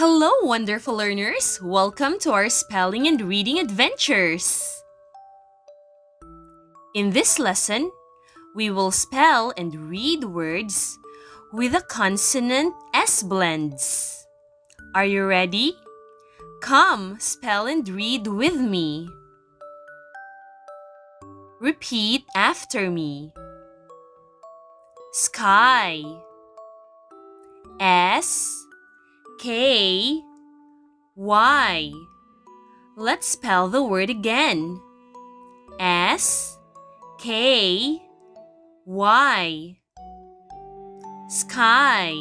Hello, wonderful learners! Welcome to our spelling and reading adventures. In this lesson, we will spell and read words with a consonant S blends. Are you ready? Come, spell and read with me. Repeat after me. Sky. S-K-Y. Let's spell the word again. S-K-Y. Sky.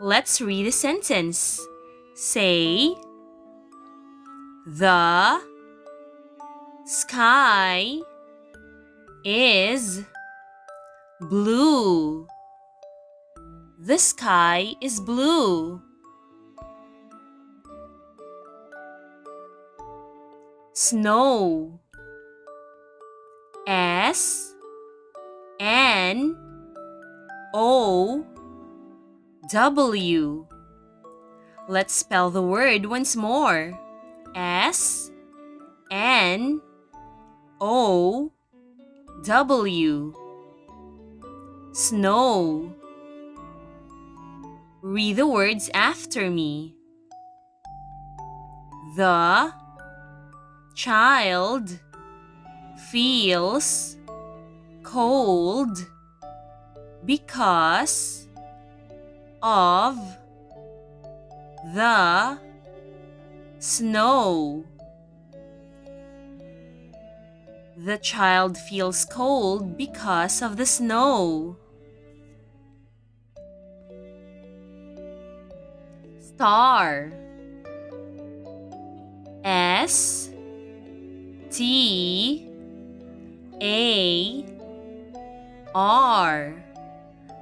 Let's read a sentence. Say, the sky is blue. The sky is blue. Snow. S-N-O-W. Let's spell the word once more. S-N-O-W. Snow. Read the words after me. The child feels cold because of the snow. The child feels cold because of the snow. Star. S-T-A-R.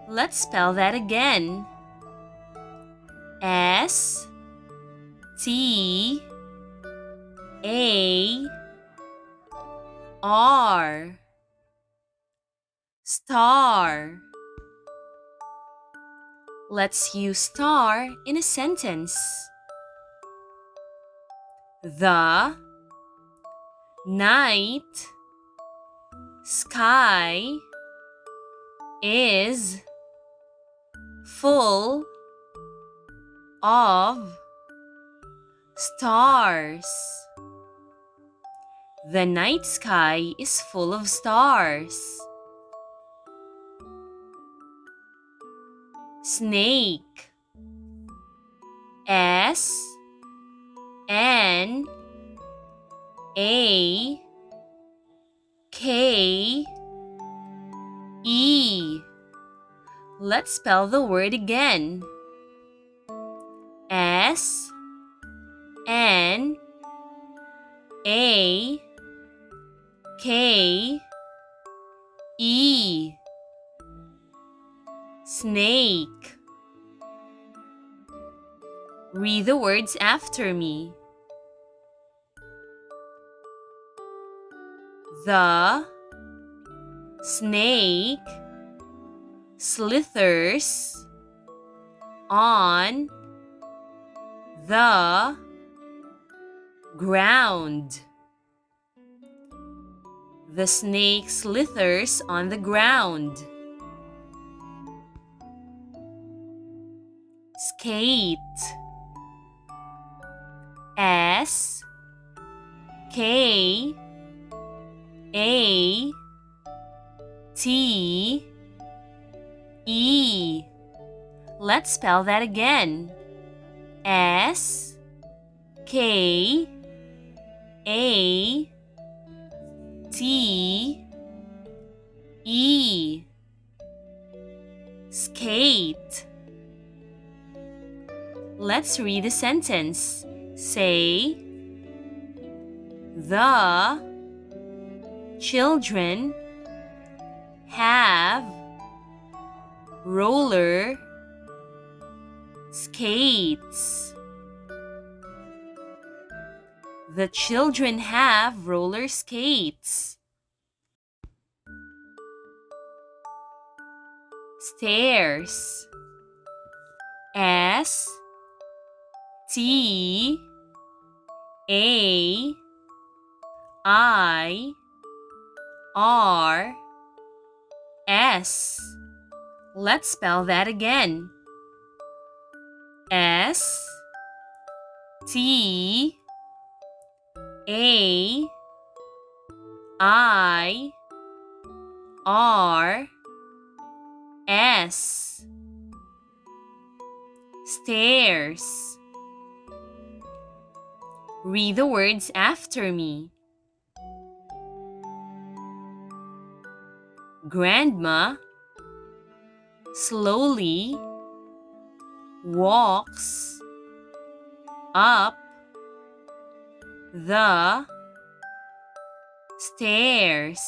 Let's spell that again. S-T-A-R. Star. Let's use star in a sentence. The night sky is full of stars. The night sky is full of stars. Snake. S-N-A-K-E. Let's spell the word again. S-N-A-K-E. Snake. Read the words after me. The snake slithers on the ground. The snake slithers on the ground. Skate. S-K-A-T-E. Let's spell that again. S-K-A-T-E. Skate. Let's read the sentence. Say, the children have roller skates. The children have roller skates. Stairs. S T A I R S. Let's spell that again. S T A I R S. Stairs. Read the words after me. Grandma slowly walks up the stairs.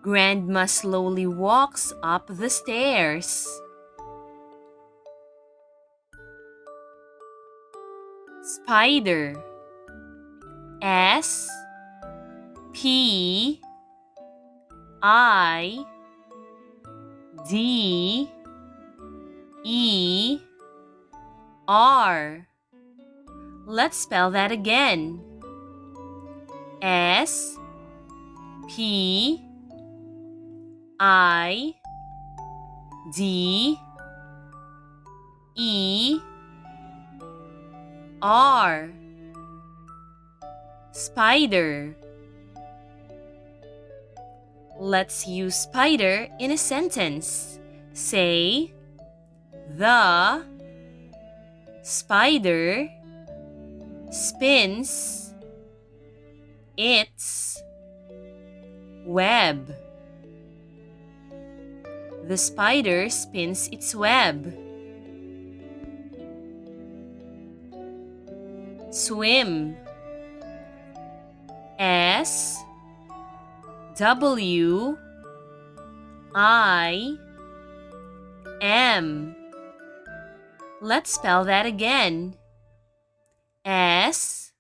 Grandma slowly walks up the stairs. Spider. S P I D E R. Let's spell that again. S P I D E R. Spider. Let's use spider in a sentence. Say, the spider spins its web. The spider spins its web. Swim. S W I M. Let's spell that again. S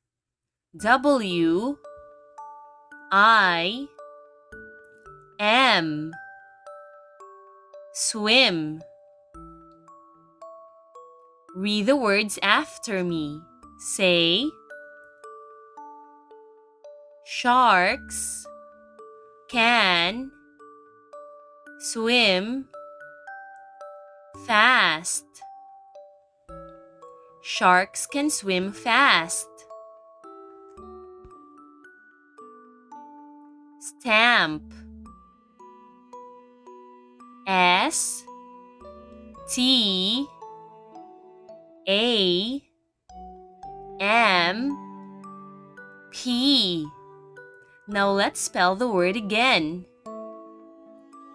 W I M. Swim. Read the words after me. Say, sharks can swim fast. Sharks can swim fast. Stamp. S T A M P. Now let's spell the word again.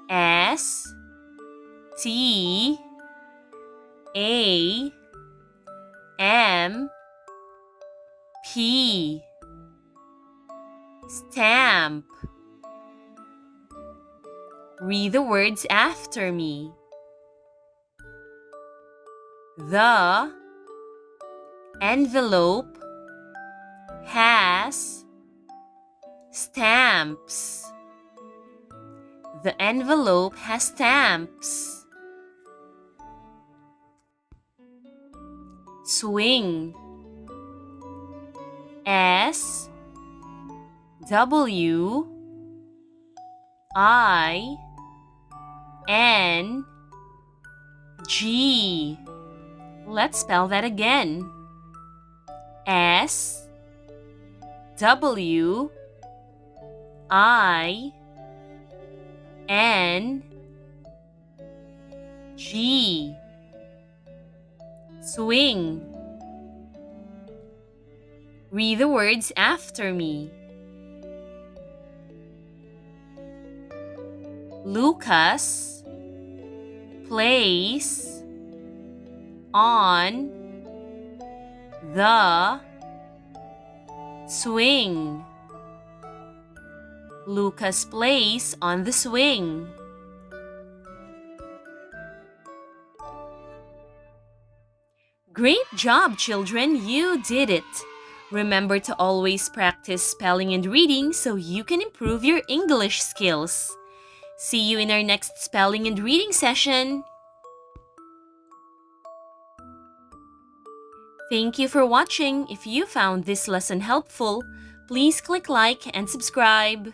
S T A M P. Stamp. Read the words after me. The envelope has stamps. The envelope has stamps. Swing. S W I N G. Let's spell that again. S W I N G. Swing. Read the words after me. Lucas plays on the swing. Lucas plays on the swing. Great job, children! You did it! Remember to always practice spelling and reading so you can improve your English skills. See you in our next spelling and reading session. Thank you for watching. If you found this lesson helpful, please click like and subscribe.